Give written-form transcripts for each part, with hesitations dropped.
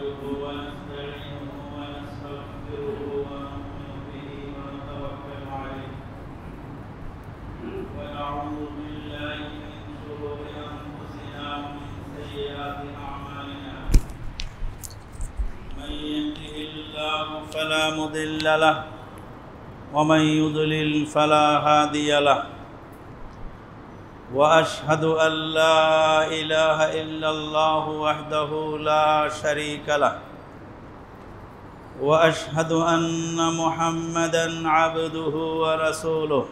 نحمده ونستعينه ونستغفره ونؤمن به ونتوكل عليه ونعوذ بالله من شرور أنفسنا ومن سيئات أعمالنا من يهده الله فلا مضل له ومن يضلل فلا هادي له وأشهد أن لا إله إلا الله وحده لا شريك له وأشهد أن محمدًا عبده ورسوله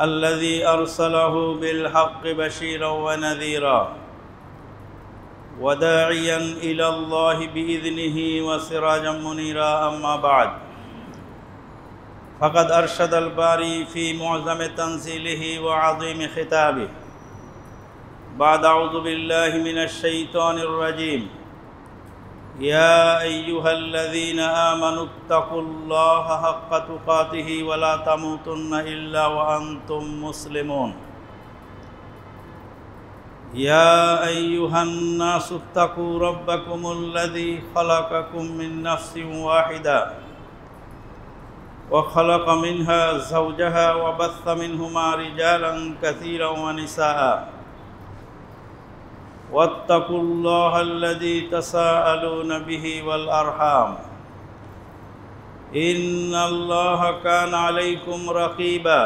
الذي أرسله بالحق بشيرًا ونذيرًا وداعيًا إلى الله بإذنه وسراجًا منيرًا أما بعد فقد أرشد الباري في معظم تنزيله وعظيم خطابه بعد أعوذ بالله من الشيطان الرجيم يا أيها الذين آمنوا اتقوا الله حق تقاته ولا تموتن إلا وأنتم مسلمون يا أيها الناس اتقوا ربكم الذي خلقكم من نفس واحدة وخلق منها زوجها وبث منهما رجالا كثيرا ونساء واتقوا الله الذي تساءلون به والأرحام إن الله كان عليكم رقيبا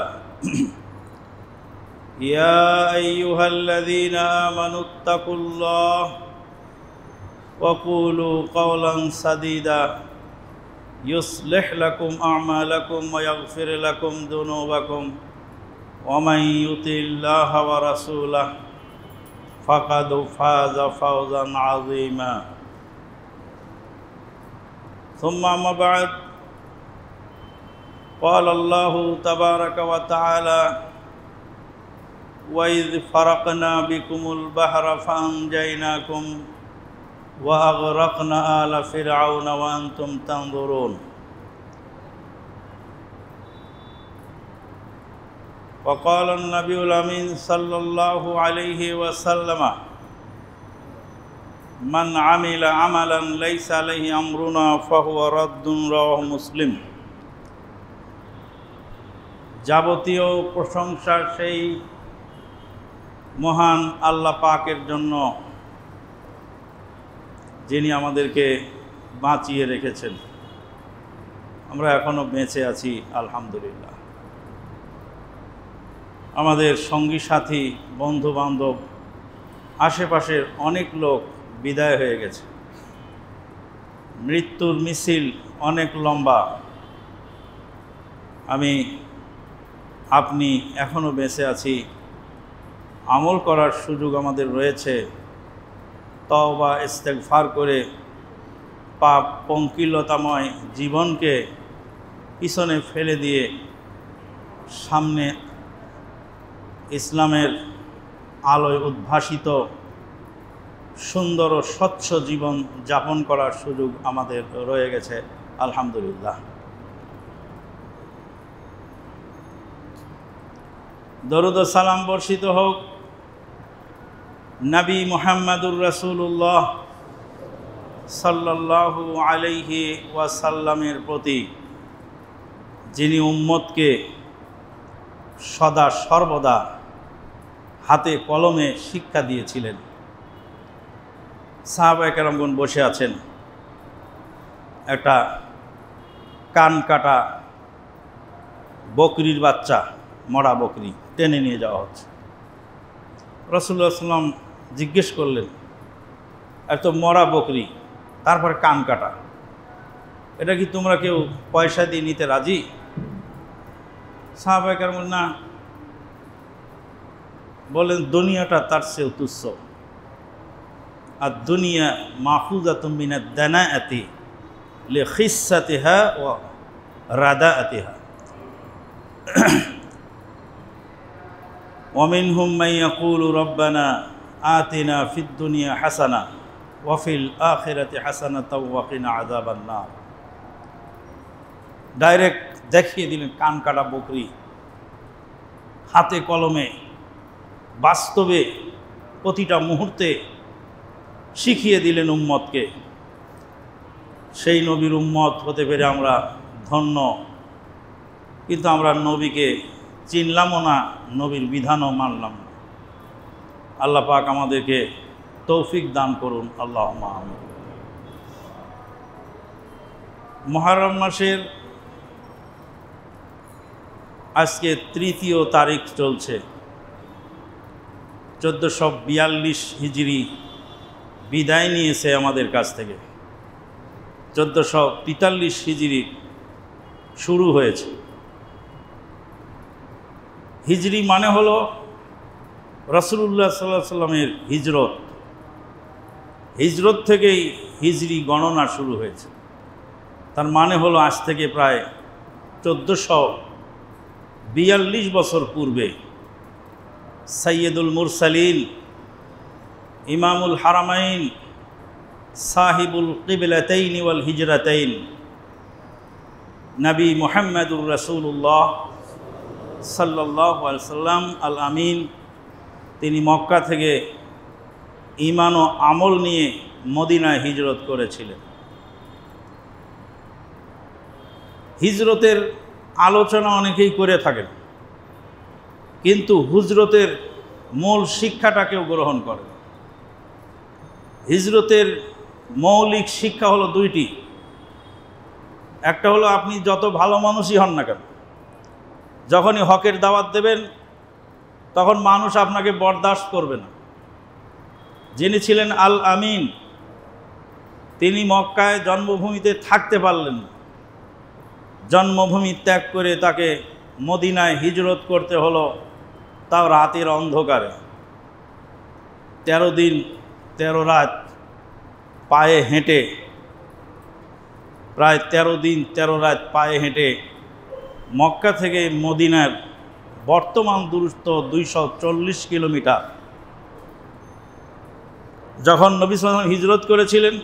يا أيها الذين آمنوا اتقوا الله وقولوا قولا سديدا يصلح لكم أعمالكم ويغفر لكم ذنوبكم ومن يطع الله ورسوله فقد فاز فوزا عظيما ثم أما بعد قال الله تبارك وتعالى وإذ فرقنا بكم البحر فأنجيناكم وأغرقنا آل فرعون وأنتم تنظرون وقال النبي الأمين صلى الله عليه وسلم من عمل عملا ليس عليه أمرنا فهو رد رواه মুসলিম। যাবতীয় প্রশংসা সেই মহান আল্লাহ পাকের জন্য যিনি আমাদেরকে বাঁচিয়ে রেখেছেন। আমরা এখনো বেঁচে আছি আলহামদুলিল্লাহ। আমাদের সঙ্গী সাথী বন্ধু বান্ধব আশেপাশের অনেক লোক বিদায় হয়ে গেছে। মৃত্যুর মিছিল অনেক লম্বা। আপনি এখনো বেঁচে আছি, আমল করার সুযোগ আমাদের রয়েছে। তওবা ইস্তেগফার করে পাপ পঙ্কিলতাময় জীবনকে পিছনে ফেলে দিয়ে সামনে ইসলামের আলোয় উদ্ভাসিত সুন্দর ও স্বচ্ছ জীবন যাপন করার সুযোগ আমাদের রয়ে গেছে আলহামদুলিল্লাহ। দরুদ ও সালাম বর্ষিত হোক নবী মুহাম্মদুর রাসূলুল্লাহ সাল্লাল্লাহু আলাইহি ওয়াসাল্লামের প্রতি, যিনি উম্মতকে সদা সর্বদা হাতে কলমে শিক্ষা দিয়েছিলেন। সাহাবায়ে কেরামগণ বসে আছেন, একটা কান কাটা বকরির বাচ্চা, মরা বকরি টেনে নিয়ে যাওয়া হচ্ছে। রাসূলুল্লাহ সাল্লাল্লাহু আলাইহি ওয়াসাল্লাম জিজ্ঞেস করলেন, এত মরা বকরি, তারপরে কান কাটা, এটা কি তোমরা কেউ পয়সা দিয়ে নিতে রাজি? সাহাবায়ে কেরাম না, বলেন দুনিয়াটা তার চেয়েও তুচ্ছ। আর দুনিয়া মাখুযাতুম মিনাদ দানাআতি লিখিসাতিহা ওয়া রাদাআতিহা ওয়া মিনহুম মান ইয়াকুলু রাব্বানা আতিনা ফিদ দুনিয়া হাসানা ওয়া ফিল আখিরাতি হাসানাতাও ওয়া কিনা আযাবান নার। ডাইরেক্ট দেখিয়ে দিলেন কান কাটা বকরি, হাতে কলমে বাস্তবে প্রতিটা মুহূর্তে শিখিয়ে দিলেন উম্মতকে। সেই নবীর উম্মত হতে পেরে আমরা ধন্য, কিন্তু আমরা নবীকে চিনলামও না, নবীর বিধানও মানলাম না। আল্লাহ পাক আমাদেরকে তৌফিক দান করুন, আল্লাহুম্মা আমিন। মুহররম মাসের আজকে ৩য় তারিখ চলছে। 1442 হিজরি বিদায় নিয়েছে আমাদের কাছ থেকে, 1443 হিজরি শুরু হয়েছে। হিজরি মানে হলো রাসূলুল্লাহ সাল্লাল্লাহু আলাইহি সাল্লামের হিজরত। হিজরত থেকেই হিজরি গণনা শুরু হয়েছে। তার মানে হলো আজ থেকে প্রায় 1442 বছর পূর্বে সাইয়্যিদুল মুরসালিন, ইমামুল হারামাইন, সাহিবুল কিবলাতাইন ওয়াল হিজরাতাইন, নবী মুহাম্মদুর রাসূলুল্লাহ সাল্লাল্লাহু আলাইহি সাল্লাম আল আমিন, তিনি মক্কা থেকে ঈমান ও আমল নিয়ে মদিনায় হিজরত করেছিলেন। হিজরতের আলোচনা অনেকেই করে থাকেন, কিন্তু হুজরতের মূল শিক্ষাটা কেউ গ্রহণ করে। হিজরতের মৌলিক শিক্ষা হলো দুইটি। একটা হলো আপনি যত ভালো মানুষই হন না কেন, যখনই হকের দাওয়াত দেবেন তখন মানুষ আপনাকে বরদাস্ত করবে না। যিনি ছিলেন আল আমিন, তিনি মক্কায় জন্মভূমিতে থাকতে পারলেন না। জন্মভূমি ত্যাগ করে তাকে মদিনায় হিজরত করতে হলো, তাও রাতের অন্ধকারে। 13 দিন 13 রাত পায়ে হেঁটে, প্রায় 13 দিন 13 রাত পায়ে হেঁটে মক্কা থেকে মদিনার বর্তমান দূরত্ব 240 কিলোমিটার। যখন নবী সাল্লাল্লাহু আলাইহি ওয়াসাল্লাম হিজরত করেছিলেন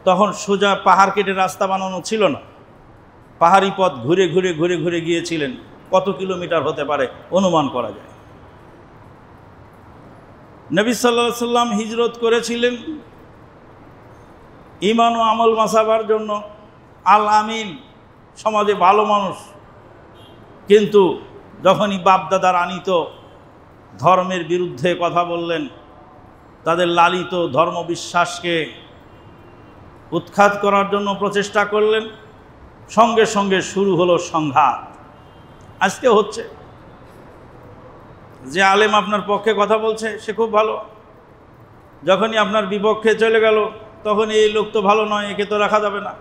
তখন সোজা পাহাড় কেটে রাস্তা বানানো ছিল না, পাহাড়ি পথ ঘুরে ঘুরে ঘুরে ঘুরে গিয়েছিলেন। কত কিলোমিটার হতে পারে অনুমান করা যায়। নবী সাল্লাল্লাহু আলাইহি ওয়াসাল্লাম হিজরত করেছিলেন ঈমান ও আমল মাসাবার জন্য। আল আমিন সমাজে ভালো মানুষ, কিন্তু যখনই বাপদাদার আনিত ধর্মের বিরুদ্ধে কথা বললেন, তাদের লালিত ধর্মবিশ্বাসকে উৎখাত করার জন্য প্রচেষ্টা করলেন, সঙ্গে সঙ্গে শুরু হলো সংঘাত। আজকে হচ্ছে, যে আলেম আপনার পক্ষে কথা বলছে সে খুব ভালো, যখনই আপনার বিপক্ষে চলে গেল তখন এই লোক তো ভালো নয়, একে তো রাখা যাবে না।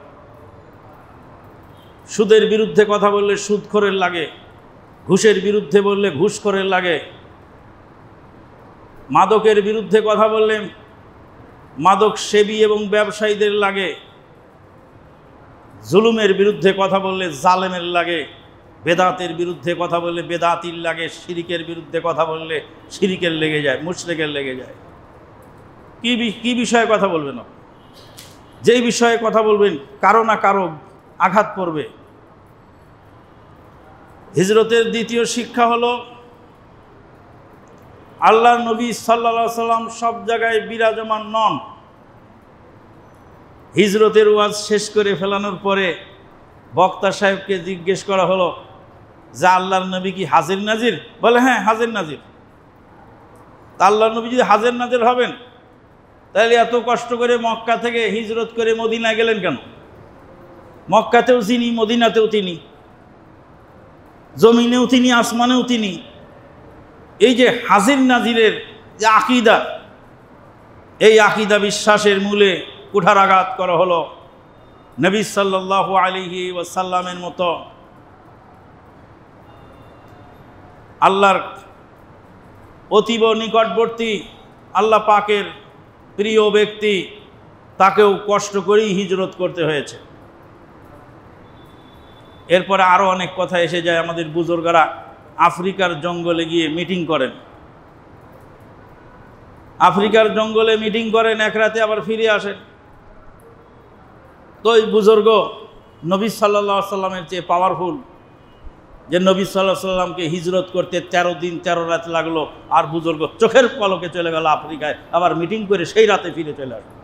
সুদের বিরুদ্ধে কথা বললে সুদখোরের লাগে, ঘুষের বিরুদ্ধে বললে ঘুষখোরের লাগে, মাদকের বিরুদ্ধে কথা বললে মাদক সেবী এবং ব্যবসায়ীদের লাগে, জুলুমের বিরুদ্ধে কথা বললে জালেমের লাগে, বেদাতের বিরুদ্ধে কথা বললে বেদাতির লাগে, শিরিকের বিরুদ্ধে কথা বললে শিরিকের লেগে যায়, মুশরিকের লেগে যায়। কি বিষয়ে কথা বলবেন? যেই বিষয়ে কথা বলবেন কারো না কারো আঘাত পড়বে। হিজরতের দ্বিতীয় শিক্ষা হলো আল্লাহর নবী সাল্লাল্লাহু আলাইহি সাল্লাম সব জায়গায় বিরাজমান নন। হিজরতের ওয়াজ শেষ করে ফেলানোর পরে বক্তা সাহেবকে জিজ্ঞেস করা হলো যে আল্লাহর নবী কি হাজির নাজির? বলে হ্যাঁ, হাজির নাজির। তা আল্লাহর নবী যদি হাজির নাজির হবেন তাহলে এত কষ্ট করে মক্কা থেকে হিজরত করে মদিনা গেলেন কেন? মক্কাতেও তিনি, মদিনাতেও তিনি, জমিনেও তিনি, আসমানেও তিনি। এই যে হাজির নাজিরের যে আকিদা, এই আকিদা বিশ্বাসের মূলে কুঠারাঘাত করা হলো। নবী সাল্লাল্লাহু আলাইহি ওয়াসাল্লামের মতো আল্লাহর অতীব নিকটবর্তী, আল্লাহ পাকের প্রিয় ব্যক্তি, তাকেও কষ্ট করেই হিজরত করতে হয়েছে। এরপরে আরও অনেক কথা এসে যায়। আমাদের বুজুর্গরা আফ্রিকার জঙ্গলে গিয়ে মিটিং করেন, আফ্রিকার জঙ্গলে মিটিং করেন, এক রাতে আবার ফিরে আসেন। তো এই বুজুর্গ নবী সাল্লাল্লাহু আলাইহি ওয়াসাল্লামের চেয়ে পাওয়ারফুল, যে নবী সাল্লাল্লাহু আলাইহি সাল্লামকে হিজরত করতে 13 দিন 13 রাত লাগলো, আর বুজুর্গ চোখের পলকে চলে গেল আফ্রিকায়, আবার মিটিং করে সেই রাতে ফিরে চলে আসলো।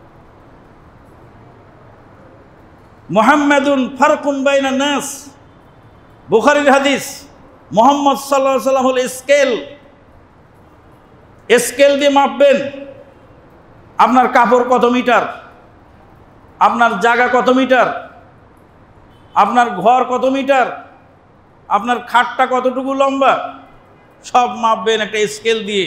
মুহাম্মাদুন ফারকুন বাইনান নাস, বুখারীর হাদিস। মুহাম্মদ সাল্লাল্লাহু আলাইহি সাল্লাম হলো স্কেল, স্কেল দিয়ে মাপবেন আপনার কাপড় কত মিটার, আপনার জায়গা কত মিটার, আপনার ঘর কত মিটার, আপনার খাটটা কতটুকু লম্বা, সব মাপবেন একটা স্কেল দিয়ে।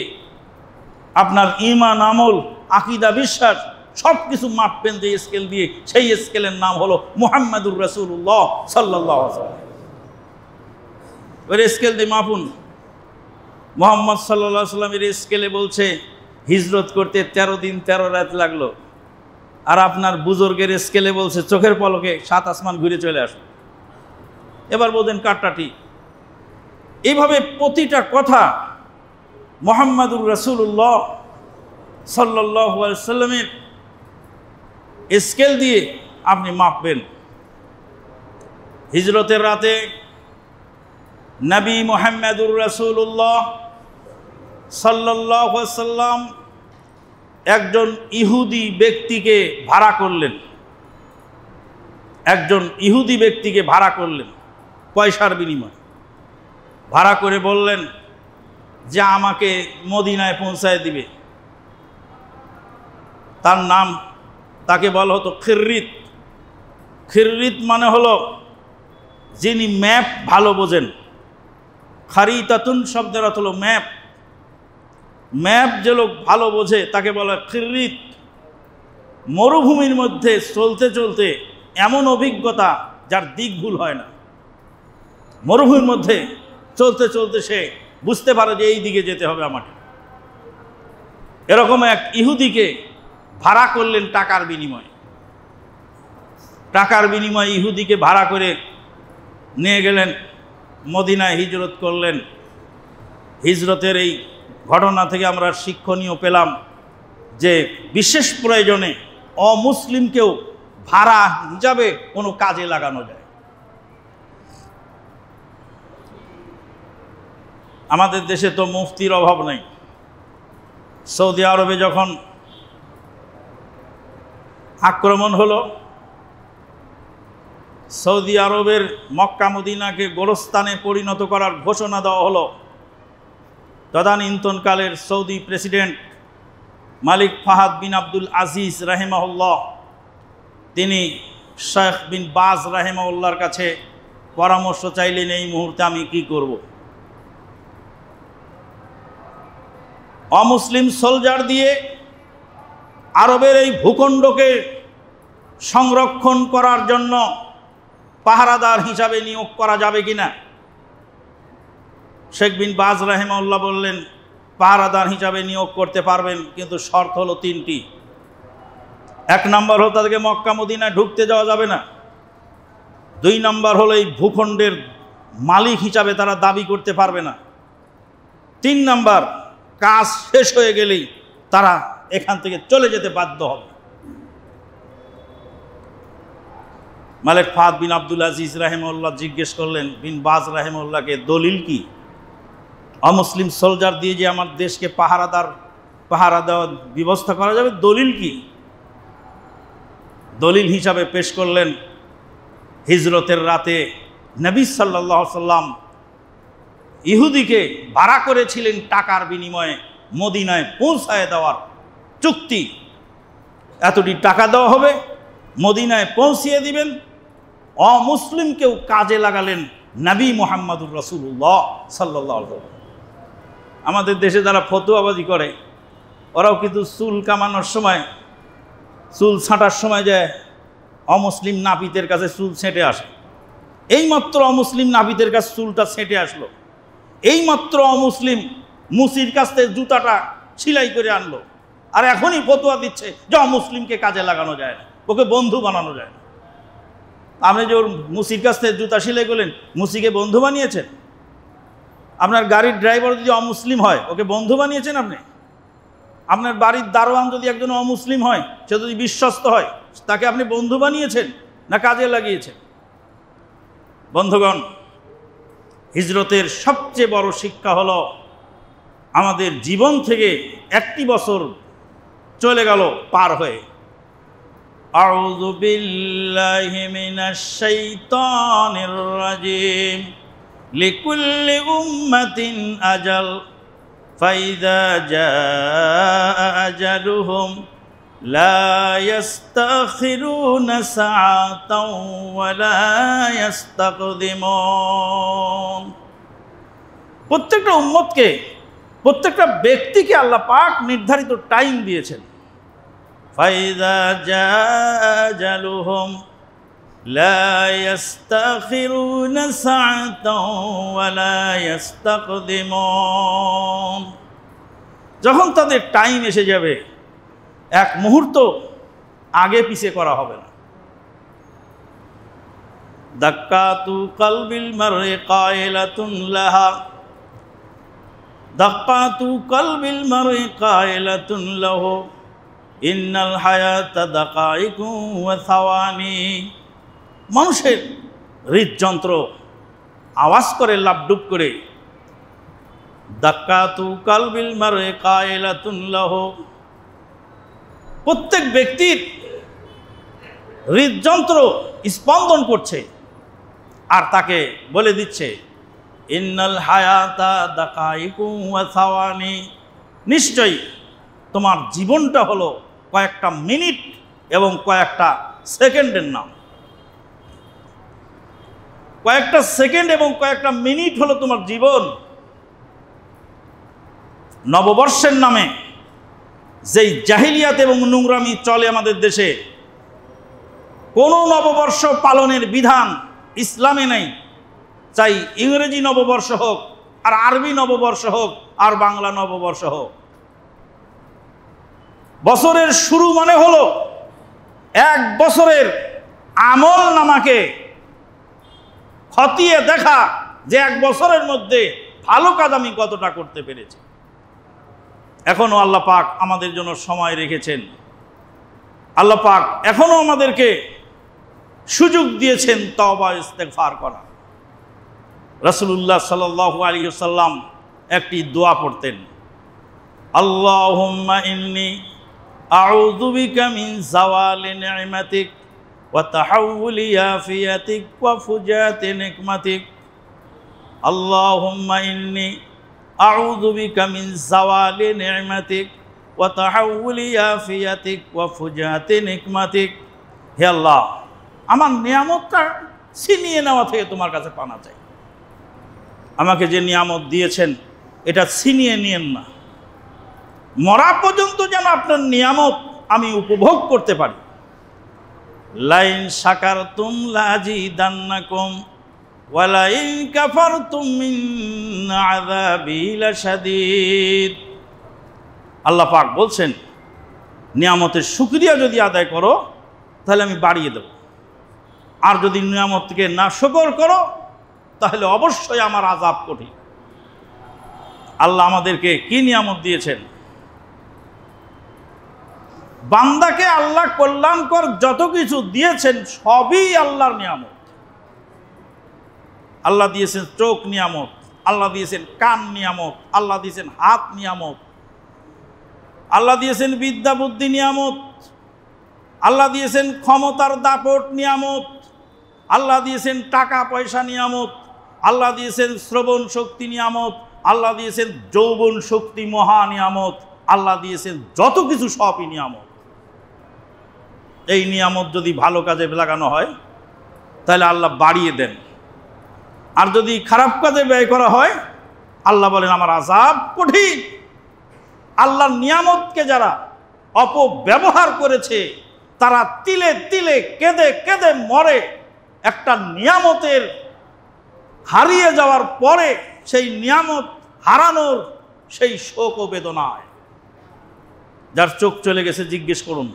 আপনার ঈমান, আমল, আকীদা, বিশ্বাস সব কিছু মাপবেন যে স্কেল দিয়ে। সেই স্কেলের নাম হলো মুহাম্মাদুর রাসূলুল্লাহ সাল্লাল্লাহু আলাইহি ওয়াসাল্লাম। ওই স্কেল দিয়ে মাপুন। মুহাম্মদ সাল্লাল্লাহু আলাইহি ওয়াসাল্লামের স্কেলে বলছে হিজরত করতে 13 দিন 13 রাত লাগলো, আর আপনার বুজুর্গের স্কেলে বলছে চোখের পলকে 7 আসমান ঘুরে চলে আসো। এবার বলতেন কারটা ঠিক। এইভাবে প্রতিটা কথা মুহাম্মাদুর রাসূলুল্লাহ সাল্লাল্লাহু আলাইহি ওয়াসাল্লামের স্কেল দিয়ে আপনি মাপবেন। হিজরতের রাতে নবী মুহাম্মাদুর রাসূলুল্লাহ সাল্লাল্লাহু আলাইহি ওয়াসাল্লাম একজন ইহুদি ব্যক্তিকে ভাড়া করলেন, একজন ইহুদি ব্যক্তিকে ভাড়া করলেন পয়সার বিনিময়ে। ভাড়া করে বললেন যে আমাকে মদিনায় পৌঁছায় দিবে। তার নাম, তাকে বলা হতো খিররিত। খিররিত মানে হলো যিনি ম্যাপ ভালো বোঝেন। খারিতাতুন শব্দের অর্থ হলো ম্যাপ। ম্যাপ যে লোক ভালো বোঝে তাকে বলা খিররিত। মরুভূমির মধ্যে চলতে চলতে এমন অভিজ্ঞতা যার দিক ভুল হয় না। মরুভূমির মধ্যে চলতে চলতে সে বুঝতে পারে যে এই দিকে যেতে হবে আমাকে। এরকম এক ইহুদিকে ভাড়া করলেন টাকার বিনিময়ে। টাকার বিনিময়ে ইহুদিকে ভাড়া করে নিয়ে গেলেন, মদিনায় হিজরত করলেন। হিজরতের এই ঘটনা থেকে আমরা শিক্ষণীয় পেলাম যে বিশেষ প্রয়োজনে অমুসলিমকেও ভাড়া হিসাবে কোনো কাজে লাগানো যায়। আমাদের দেশে তো মুফতির অভাব নেই। সৌদি আরবে যখন আক্রমণ হলো, সৌদি আরবের মক্কা মদিনাকে গোরস্থানে পরিণত করার ঘোষণা দেওয়া হলো। তদানীন্তনকালের সৌদি প্রেসিডেন্ট মালিক ফাহাদ বিন আব্দুল আজিজ রাহিমাহুল্লাহ, তিনি শেখ বিন বাজ রাহিমাহুল্লাহর কাছে পরামর্শ চাইলেন এই মুহূর্তে আমি কি করব। অমুসলিম সোলজার দিয়ে আরবের এই ভূখণ্ডকে সংরক্ষণ করার জন্য পাহারাদার হিসাবে নিয়োগ করা যাবে কিনা। শেখ বিন বাজ রাহিমাহুল্লাহ বললেন পাহারাদার হিসাবে নিয়োগ করতে পারবেন, কিন্তু শর্ত হলো 3টি। 1 নম্বর হলো তাদেরকে মক্কা মদিনায় ঢুকতে দেওয়া যাবে না। 2 নম্বর হলো এই ভূখণ্ডের মালিক হিসাবে তারা দাবি করতে পারবে না। 3 নম্বর, কাজ শেষ হয়ে গেলেই তারা এখান থেকে চলে যেতে বাধ্য হবে। মালিক ফাহাদ বিন আব্দুল আজিজ রাহিমাহুল্লাহ জিজ্ঞেস করলেন বিন বাজ রাহিমাহুল্লাহকে, দলিল কি? অমুসলিম সোলজার দিয়ে যে আমার দেশকে পাহারা দেওয়ার ব্যবস্থা করা যাবে, দলিল কি? দলিল হিসাবে পেশ করলেন হিজরতের রাতে নবী সাল্লাল্লাহু আলাইহি সাল্লাম ইহুদিকে ভাড়া করেছিলেন টাকার বিনিময়ে মদিনায় পৌঁছায় দেওয়ার চুক্তি। এতটি টাকা দেওয়া হবে, মদিনায় পৌঁছিয়ে দিবেন। অমুসলিমকেও কাজে লাগালেন নবী মুহাম্মাদুর রাসূলুল্লাহ সাল্লাল্লাহু আলাইহি ওয়াসাল্লাম। আমাদের দেশে যারা ফতুয়াবাজি করে, ওরাও কিন্তু চুল কামানোর সময়, চুল ছাঁটার সময় যায় অমুসলিম নাপিতের কাছে চুল ছেঁটে আসে। এইমাত্র অমুসলিম নাপিতের কাছে চুলটা ছেঁটে আসলো, এইমাত্র অমুসলিম মুসির কাছ থেকে জুতাটা সেলাই করে আনলো, আর এখনই ফতুয়া দিচ্ছে যে অমুসলিমকে কাজে লাগানো যায় না, ওকে বন্ধু বানানো যায় না। আপনি যে ওর মুসির কাছ থেকে জুতা সেলাই করলেন, মুসিকে বন্ধু বানিয়েছেন? আপনার গাড়ির ড্রাইভার যদি অমুসলিম হয়, ওকে বন্ধু বানিয়েছেন আপনি? আপনার বাড়ির দারোয়ান যদি একজন অমুসলিম হয়, সে যদি বিশ্বস্ত হয়, তাকে আপনি বন্ধু বানিয়েছেন না কাজে লাগিয়েছেন? বন্ধুগণ, হিজরতের সবচেয়ে বড় শিক্ষা হলো আমাদের জীবন থেকে একটি বছর চলে গেল পার হয়ে। আউযু বিল্লাহি মিনাশ শাইতানির রাজিম। লিকুল্লি উম্মাতিন আজাল ফাইযা জাআ আজালুহুম লা ইস্তাখিরুনা সাআতাও ওয়া লা ইস্তাকদিমুন। প্রত্যেকটা উম্মতকে, প্রত্যেকটা ব্যক্তিকে আল্লাহ পাক নির্ধারিত টাইম দিয়েছেন। ফাইযা জাআ আজালুহুম লা ইস্তাখিরুনা সাআতাও ওয়া লা ইস্তাকদিমুন। যখন তাদের টাইম এসে যাবে, এক মুহূর্ত আগে পিছে করা হবে না। দাক্কাতু কলবিল মারই কায়লাতুন লাহা, দাক্কাতু কলবিল মারই কায়লাতুন লাহু ইন্নাল হায়াতা দাকাইকু ওয়া সাওয়ানি। মানুষের হৃদযন্ত্র আওয়াজ করে, লাফডুব করে। দাক্কাতু কলবিল মারই কায়লাতুন লাহু, প্রত্যেক ব্যক্তির হৃদযন্ত্র স্পন্দন করছে আর তাকে বলে দিচ্ছে ইন্নাল হায়াতা দাকাইকু ওয়া সাওয়ানি, নিশ্চয়ই তোমার জীবনটা হলো কয়েকটা মিনিট এবং কয়েকটা সেকেন্ডের নাম। কয়েকটা সেকেন্ড এবং কয়েকটা মিনিট হলো তোমার জীবন। নববর্ষের নামে যেই জাহিলিয়াত এবং নোংরামি চলে আমাদের দেশে, কোনো নববর্ষ পালনের বিধান ইসলামে নেই। চাই ইংরেজি নববর্ষ হোক, আর আরবি নববর্ষ হোক, আর বাংলা নববর্ষ হোক। বছরের শুরু মানে হলো এক বছরের আমল নামাকে খতিয়ে দেখা যে এক বছরের মধ্যে ভালো কাজ আমি কতটা করতে পেরেছি। এখনো আল্লাহ পাক আমাদের জন্য সময় রেখেছেন। আল্লাহ পাক এখনো আমাদেরকে সুযোগ দিয়েছেন তওবা ইস্তেগফার করা। রাসূলুল্লাহ সাল্লাল্লাহু আলাইহি ওয়াসাল্লাম একটি দোয়া পড়তেন, আল্লাহুম্মা ইন্নী আউযু বিকা মিন যাওয়ালি নি'মাতিক ওয়া তাহাউলি আফিয়াতিক ওয়া ফুজাতি নিকমাতিক। আল্লাহুম্মা ইন্নী আউযু বিকা মিন যাওয়ালি নি'মাতিক ওয়া তাহাউলি আফিয়াতিক ওয়া ফুজাতি নিকমাতিক। হে আল্লাহ, আমার নিয়ামতটা ছিনিয়ে নেওয়া থেকে তোমার কাছে পানা চাই। আমাকে যে নিয়ামত দিয়েছেন এটা ছিনিয়ে নিয়েন না। মরা পর্যন্ত যেন আপনার নিয়ামত আমি উপভোগ করতে পারি। লাইন শাকারতুম লাযিদান্নাকুম ওয়া লাইন কাফারতুম মিন আযাবি লাশাদীদ। আল্লাহ পাক বলছেন, নিয়ামতের শুকরিয়া যদি আদায় করো তাহলে আমি বাড়িয়ে দেব, আর যদি নিয়ামতকে না শুকর করো তাহলে অবশ্যই আমার আযাব কঠিন। আল্লাহ আমাদেরকে কি নিয়ামত দিয়েছেন? বান্দাকে আল্লাহ কল্যাণকর যত কিছু দিয়েছেন সবই আল্লাহর নিয়ামত। আল্লাহ দিয়েছেন চোখ নিয়ামত, আল্লাহ দিয়েছেন কান নিয়ামত, আল্লাহ দিয়েছেন হাত নিয়ামত, আল্লাহ দিয়েছেন বিদ্যা বুদ্ধি নিয়ামত, আল্লাহ দিয়েছেন ক্ষমতার দাপট নিয়ামত, আল্লাহ দিয়েছেন টাকা পয়সা নিয়ামত, আল্লাহ দিয়েছেন শ্রবণ শক্তি নিয়ামত, আল্লাহ দিয়েছেন যৌবন শক্তি মহা নিয়ামত, আল্লাহ দিয়েছেন যত কিছু সবই নিয়ামত। এই নিয়ামত যদি ভালো কাজে লাগানো হয় তাহলে আল্লাহ বাড়িয়ে দেন, আর যদি খারাপ কাজে ব্যয় করা হয় আল্লাহ বলেন আমার আযাব কঠিন। আল্লাহর নিয়ামতকে যারা অপব্যবহার করেছে তারা তিলে তিলে কেঁদে কেঁদে মরে। একটা নিয়ামতের হারিয়ে যাওয়ার পরে সেই নিয়ামত হারানোর সেই শোক ও বেদনায়। যার চোখ চলে গেছে জিজ্ঞেস করুন,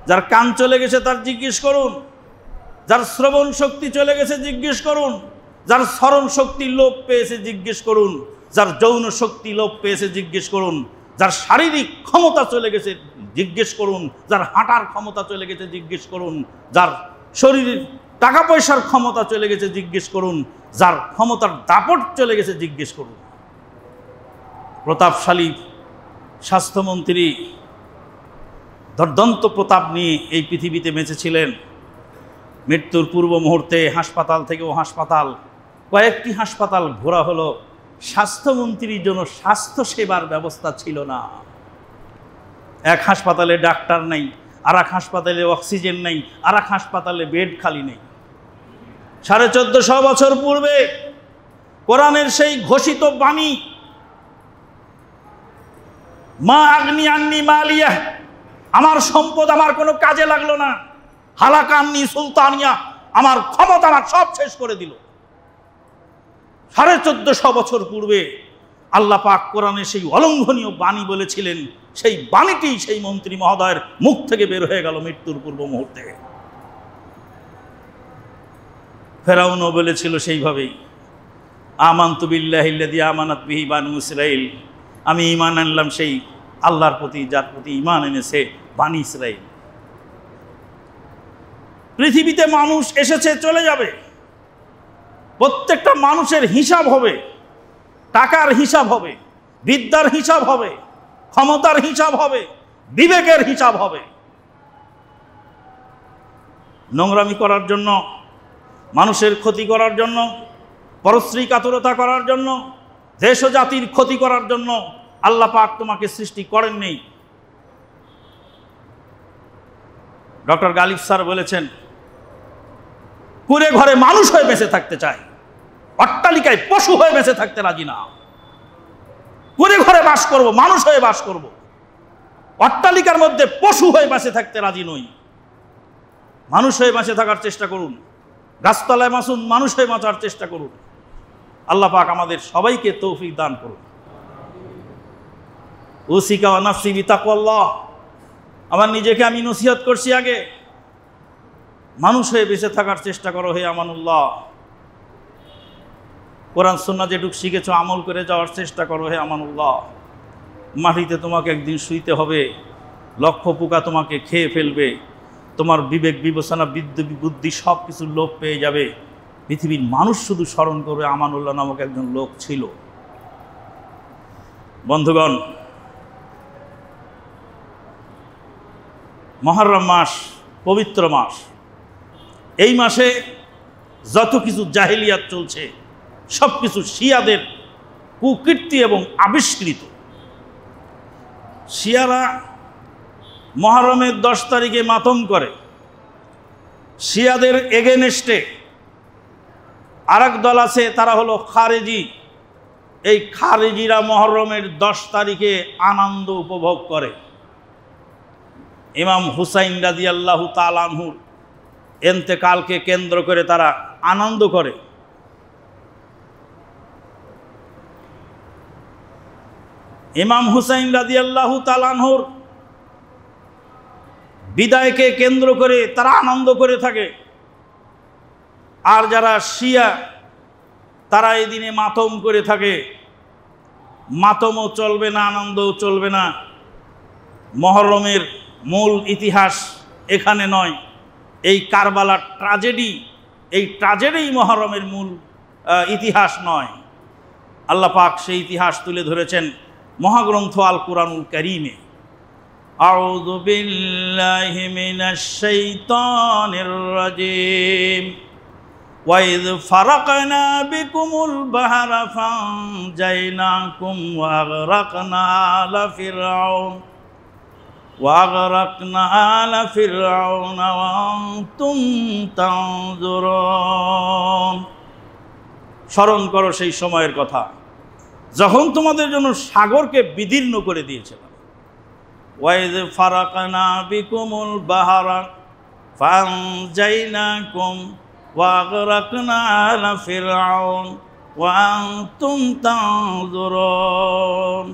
যার কান চলে গেছে তার জিজ্ঞেস করুন, যার শ্রবণ শক্তি চলে গেছে জিজ্ঞেস করুন, যার স্মরণ শক্তি লোপ পেয়েছে জিজ্ঞেস করুন, যার যৌন শক্তি লোপ পেয়েছে জিজ্ঞেস করুন, যার শারীরিক ক্ষমতা চলে গেছে জিজ্ঞেস করুন, যার হাঁটার ক্ষমতা চলে গেছে জিজ্ঞেস করুন, যার শরীরের টাকা পয়সার ক্ষমতা চলে গেছে জিজ্ঞেস করুন, যার ক্ষমতার দাপট চলে গেছে জিজ্ঞেস করুন। প্রতাপশালী স্বাস্থ্যমন্ত্রী দুর্দান্ত প্রতাপ নিয়ে এই পৃথিবীতে বেঁচেছিলেন। মৃত্যুর পূর্ব মুহূর্তে হাসপাতাল থেকেও হাসপাতাল, কয়েকটি হাসপাতাল ঘোরা হলো, স্বাস্থ্যমন্ত্রীর জন্য স্বাস্থ্য সেবার ব্যবস্থা ছিল না। এক হাসপাতালে ডাক্তার নেই, আর এক হাসপাতালে অক্সিজেন নেই, আর এক হাসপাতালে বেড খালি নেই। 1450 বছর পূর্বে কোরআনের সেই ঘোষিত বাণী, মা আগনি আন্নি মালিয়া, আমার সম্পদ আমার কোনো কাজে লাগলো না, হালাকান্নি সুলতানিয়া, আমার ক্ষমতা আমার সব শেষ করে দিল। 1450 বছর পূর্বে আল্লাহ পাক কোরআনে সেই অলঙ্ঘনীয় বাণী বলেছিলেন, সেই বাণীটি সেই মন্ত্রী মহোদয়ের মুখ থেকে বের হয়ে গেল মৃত্যুর পূর্ব মুহূর্তে। ফেরাউনও বলেছিল সেইভাবেই, আমানতু বিল্লাহিল্লাযী আমানাত বিহি বানু ইসরাঈল, আমি ঈমান আনলাম সেই আল্লাহর প্রতি যার প্রতি ঈমান এনেছে বানি ইসরাঈল। পৃথিবীতে মানুষ এসেছে, চলে যাবে, প্রত্যেকটা মানুষের হিসাব হবে, টাকার হিসাব হবে, বিদ্যার হিসাব হবে, ক্ষমতার হিসাব হবে, বিবেকের হিসাব হবে। নোংরামি করার জন্য, মানুষের ক্ষতি করার জন্য, পরশ্রী কাতরতা করার জন্য, দেশ ও জাতির ক্ষতি করার জন্য আল্লাহ পাক তোমাকে সৃষ্টি করেননি। ডক্টর গালিব স্যার বলেছেন, কুঁড়ে ঘরে মানুষ হয়ে বেঁচে থাকতে চায়, অট্টালিকায় পশু হয়ে বেঁচে থাকতে রাজি না। কুঁড়ে ঘরে বাস করব, মানুষ হয়ে বাস করব, অট্টালিকার মধ্যে পশু হয়ে বেঁচে থাকতে রাজি নই। মানুষ হয়ে বেঁচে থাকার চেষ্টা করুন, গাছতলায় বাঁচুন, মানুষ হয়ে বাঁচার চেষ্টা করুন। আল্লাহ পাক আমাদের সবাইকে তৌফিক দান করুন। উসিকা ওয়া নাফসি বিতাকওয়াল্লাহ, আমার নিজেকে আমি নসিহত করছি, আগে মানুষ হয়ে বেঁচে থাকার চেষ্টা করো হে আমানুল্লাহ। কোরআন সুন্নাহ যেটুকু শিখেছো আমল করে যাওয়ার চেষ্টা করো হে আমানুল্লাহ। মাটিতে তোমাকে একদিন শুইতে হবে, লক্ষ পোকা তোমাকে খেয়ে ফেলবে, তোমার বিবেক বিবেচনা বুদ্ধি সব কিছু লোপ পেয়ে যাবে। পৃথিবীর মানুষ শুধু স্মরণ করবে আমানুল্লাহ নামক একজন লোক ছিল। বন্ধুগণ, মুহররম মাস পবিত্র মাস। এই মাসে যত কিছু জাহেলিয়াত চলছে সব কিছু শিয়াদের কুকীর্তি এবং আবিষ্কৃত। শিয়ারা মুহররমের 10 তারিখে মাতম করে। শিয়াদের এগেনস্টে আরেক দল আছে, তারা হলো খারেজি। এই খারেজিরা মুহররমের 10 তারিখে আনন্দ উপভোগ করে। ইমাম হুসাইন রাদিয়াল্লাহু তাআলা আনহুর ইন্তেকালকে কেন্দ্র করে তারা আনন্দ করে। ইমাম হুসাইন রাদিয়াল্লাহু তাআলা আনহুর বিদায়কে কেন্দ্র করে তারা আনন্দ করে থাকে। আর যারা শিয়া তারা এই দিনে মাতম করে থাকে। মাতমও চলবে না, আনন্দও চলবে না। মুহররমের মূল ইতিহাস এখানে নয়, এই কারবালার ট্র্যাজেডি, এই ট্র্যাজেডি মুহররমের মূল ইতিহাস নয়। আল্লাহ পাক সেই ইতিহাস তুলে ধরেছেন মহাগ্রন্থ আল কুরআনুল কারীমে। আউযু বিল্লাহি মিনাশ শাইতানির রাজীম। وَإِذْ فَرَقْنَا بِكُمُ الْبَحْرَ فَأَنْجَيْنَاكُمْ وَأَغْرَقْنَا آلَ فِرْعَوْنَ وَأَنْتُمْ تَنْظُرُونَ। স্মরণ করো সেই সময়ের কথা যখন তোমাদের জন্য সাগরকে বিদীর্ণ করে দিয়েছিলাম। وَإِذْ فَرَقْنَا بِكُمُ الْبَحْرَ فَأَنْجَيْنَاكُمْ وَأَغْرَقْنَا آلَ فِرْعَوْنَ وَأَنْتُمْ تَنْظُرُونَ।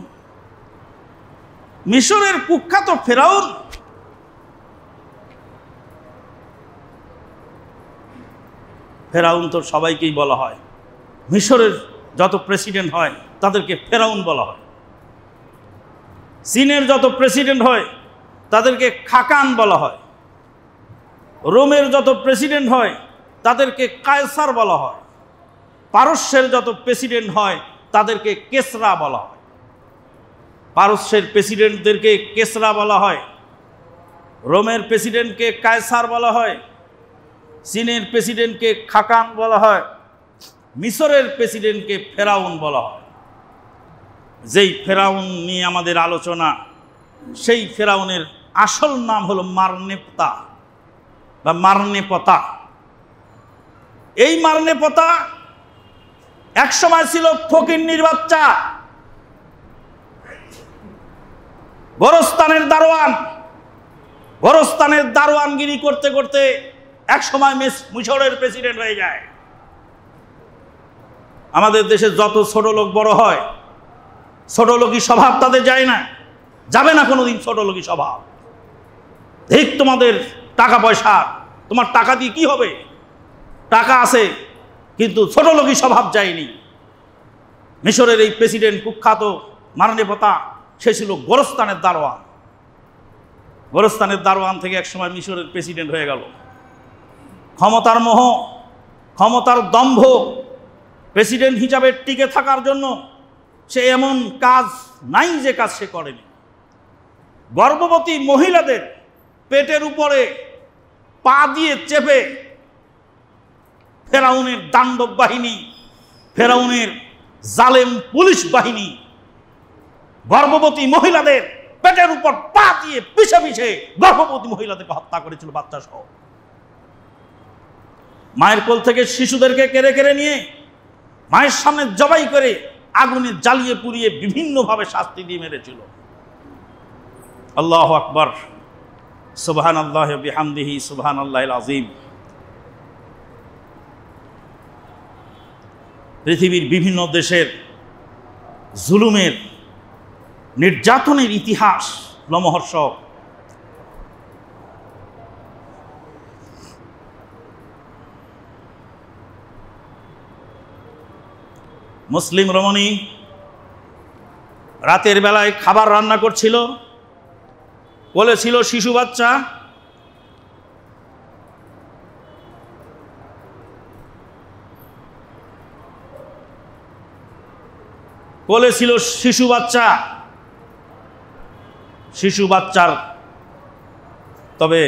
মিশরের কুখ্যাত ফেরাউন তো সবাইকেই বলা হয়। মিশরের যত প্রেসিডেন্ট হয় তাদেরকে ফেরাউন বলা হয়। চীনের যত প্রেসিডেন্ট হয় তাদেরকে খাকান বলা হয়। রোমের যত প্রেসিডেন্ট হয় তাদেরকে কায়সার বলা হয়। পারস্যের যত প্রেসিডেন্ট হয় তাদেরকে কেসরা বলা হয়, পারস্যের প্রেসিডেন্টদেরকে কেসরা বলা হয়, রোমের প্রেসিডেন্টকে কায়সার বলা হয়, চীনের প্রেসিডেন্টকে খাকান বলা হয়, মিশরের প্রেসিডেন্টকে ফেরাউন বলা হয়। যেই ফেরাউন নিয়ে আমাদের আলোচনা, সেই ফেরাউনের আসল নাম হলো মারনেপতা বা মারনেপতা। এই মারনেপতা এক সময় ছিল ফকিন্নির বাচ্চা, গোরস্তানের দারোয়ান। গোরস্তানের দারোয়ানগিরি করতে করতে এক সময় মিশরের প্রেসিডেন্ট হয়ে যায়। আমাদের দেশে যত ছোট লোক বড় হয়, ছোট লোকই স্বভাব তাদের যায় না, যাবে না কোনোদিন ছোট লোকই স্বভাব। ঠিক তোমাদের টাকা পয়সা, তোমার টাকা দিয়ে কি হবে? টাকা আছে কিন্তু ছোট লোকই স্বভাব যায়নি। মিশরের এই প্রেসিডেন্ট কুখ্যাত মারনেপতা, সে ছিল গোরস্তানের দারোয়ান। গোরস্তানের দারোয়ান থেকে একসময় মিশরের প্রেসিডেন্ট হয়ে গেল। ক্ষমতার মোহ, ক্ষমতার দম্ভ, প্রেসিডেন্ট হিসাবে টিকে থাকার জন্য সে এমন কাজ নাই যে কাজ সে করেনি। গর্ভবতী মহিলাদের পেটের উপরে পা দিয়ে চেপে ফেরাউনের দানব বাহিনী, ফেরাউনের জালেম পুলিশ বাহিনী গর্ভবতী মহিলাদের পেটের উপর পা দিয়ে পিছে পিছে গর্ভবতী মহিলাদেরকে হত্যা করেছিল, বাচ্চা সহ। মায়ের কোল থেকে শিশুদেরকে কেড়ে কেড়ে নিয়ে মায়ের সামনে জবাই করে আগুনে জ্বালিয়ে পুড়িয়ে বিভিন্নভাবে শাস্তি দিয়ে মেরেছিল। আল্লাহু আকবার, সুবহানাল্লাহি ওয়া বিহামদিহি, সুবহানাল্লাহিল আযীম। পৃথিবীর বিভিন্ন দেশের জুলুমের, নির্যাতনের ইতিহাস লোমহর্ষক। মুসলিম রমণী রাতের বেলায় খাবার রান্না করছিল, বলেছিল শিশু বাচ্চা। বলেছিল শিশু বাচ্চা, শিশু বাচ্চার, তবে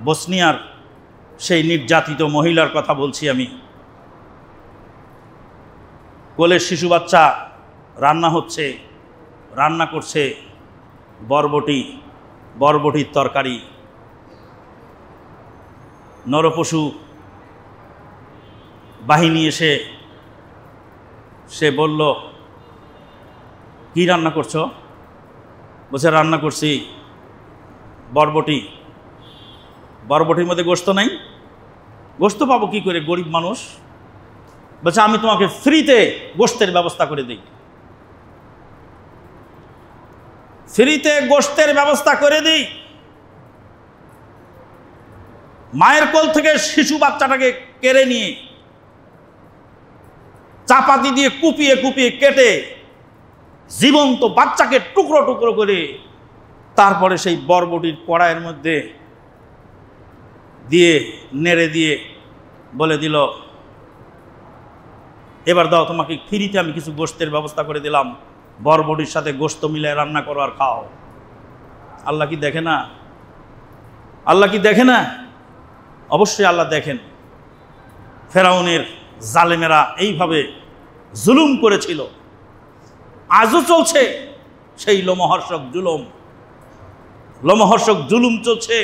বসনিয়ার সেই নির্যাতিত মহিলার কথা বলছি আমি। কোলের শিশু বাচ্চা রান্না হচ্ছে, রান্না করছে বরবটি, বরবটির তরকারি। নরপশু বাহিনী এসে সে বলল, কি রান্না করছো? বলছে রান্না করছি বরবটি। বরবটির মধ্যে গোশত নাই, গোশত পাবো কি করে, গরিব মানুষ। বলছে আমি তোমাকে ফ্রিতে গোশতের ব্যবস্থা করে দিই, ফ্রিতে গোশতের ব্যবস্থা করে দিই। মায়ের কোল থেকে শিশু বাচ্চাটাকে কেড়ে নিয়ে চাপাতি দিয়ে কুপিয়ে কুপিয়ে কেটে জীবন্ত বাচ্চাকে টুকরো টুকরো করে তারপরে সেই বরবটির কড়াইয়ের মধ্যে দিয়ে নেড়ে দিয়ে বলে দিল, এবার দাও, তোমাকে ফ্রিতে আমি কিছু গোশতের ব্যবস্থা করে দিলাম, বরবটির সাথে গোশত মিলে রান্না করো আর খাও। আল্লাহ কি দেখে না? আল্লাহ কি দেখে না? অবশ্যই আল্লাহ দেখেন। ফেরাউনের জালেমেরা এইভাবে জুলুম করেছিল, আজও চলছে সেই লোমহর্ষক জুলুম। লোমহর্ষক জুলুম চলছে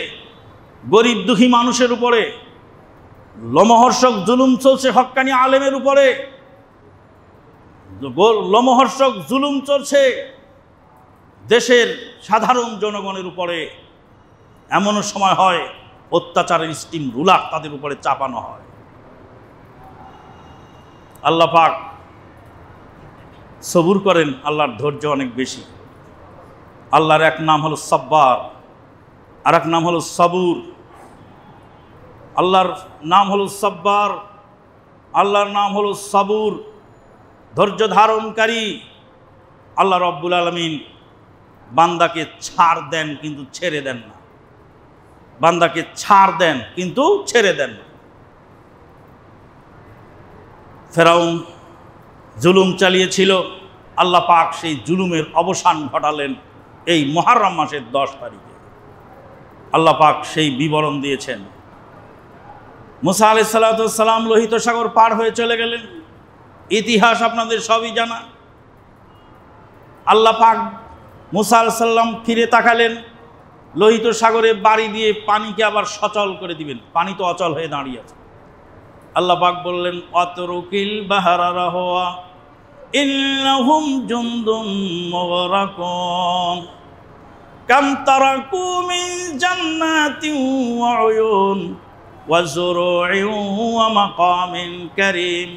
গরিব দুঃখী মানুষের উপরে, লোমহর্ষক জুলুম চলছে হক্কানি আলেমের উপরে, লোমহর্ষক জুলুম চলছে দেশের সাধারণ জনগণের উপরে। এমনও সময় হয় অত্যাচারের স্টিম রুলার তাদের উপরে চাপানো হয়। আল্লাহ পাক সবুর করেন, আল্লাহর ধৈর্য অনেক বেশি। আল্লাহর এক নাম হলো সাব্বার, আর এক নাম হলো সবুর। আল্লাহর নাম হলো সাব্বার, আল্লাহর নাম হলো সবুর, ধৈর্য ধারণকারী। আল্লাহ রব্বুল আলামিন বান্দাকে ছাড় দেন কিন্তু ছেড়ে দেন না, বান্দাকে ছাড় দেন কিন্তু ছেড়ে দেন না। ফেরাউন জুলুম চালিয়েছিল, আল্লাহ পাক সেই জুলুমের অবসান ঘটালেন এই মুহররম মাসের 10 তারিখে। আল্লাহ পাক সেই বিবরণ দিয়েছেন। মুসা আলাইহিস সালাম লোহিত সাগর পার হয়ে চলে গেলেন। ইতিহাস আপনাদের সবই জানা। আল্লাহ পাক মুসা আলাইহিস সালাম ফিরে তাকালেন, লোহিত সাগরে বাড়ি দিয়ে পানিকে আবার সচল করে দিবেন। পানি তো অচল হয়ে দাঁড়িয়ে আছে। আল্লাহ পাক বললেন, অতরুকিল বাহারা রাহওয়া ইন্নাহুম জুনদুন মুগরাকুন কাম তারাকু মিন জান্নাতিন ওয়া উয়ুন ওয়া যুরু'in ওয়া মাকামিন কারীম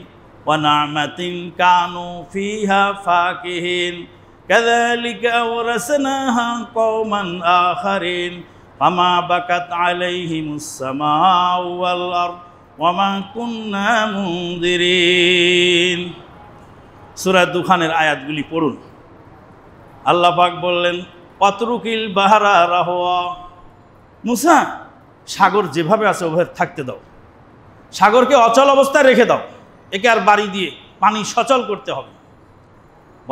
ওয়া না'মাতিন কানু ফিহা ফাকিহিন কাযালিকা আওরাসনাহা কওমান আখারিন ফামা বাকাত আলাইহিমুস সামাউ ওয়াল আরদ ওয়া মা কুন্না মুনযিরিন। সূরা দুখানের আয়াতগুলি পড়ুন। আল্লাহ পাক বললেন, অতরুকিল বাহারা রাহওয়া, মুসা সাগর যেভাবে আছে ওভাবে থাকতে দাও, সাগরকে অচল অবস্থায় রেখে দাও, একে আর বাড়ি দিয়ে পানি সচল করতে হবে।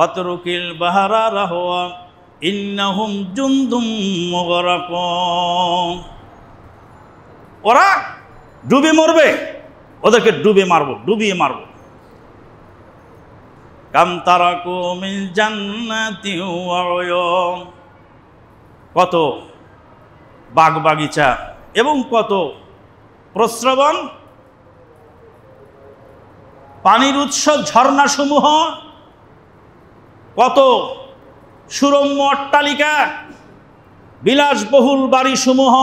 অতরুকিল বাহারা রাহওয়া ইন্নাহুম জুনদুম মুগরাকুন, ওরা ডুবে মরবে, ওদেরকে ডুবিয়ে মারব। কাম তারাকু মিন জান্নাতিন ওয়া উয়ুন, কত বাগ বাগিচা এবং কত প্রস্রবণ, পানির উৎস ঝর্ণা সমূহ, কত সুরম্য অট্টালিকা, বিলাসবহুল বাড়ি সমূহ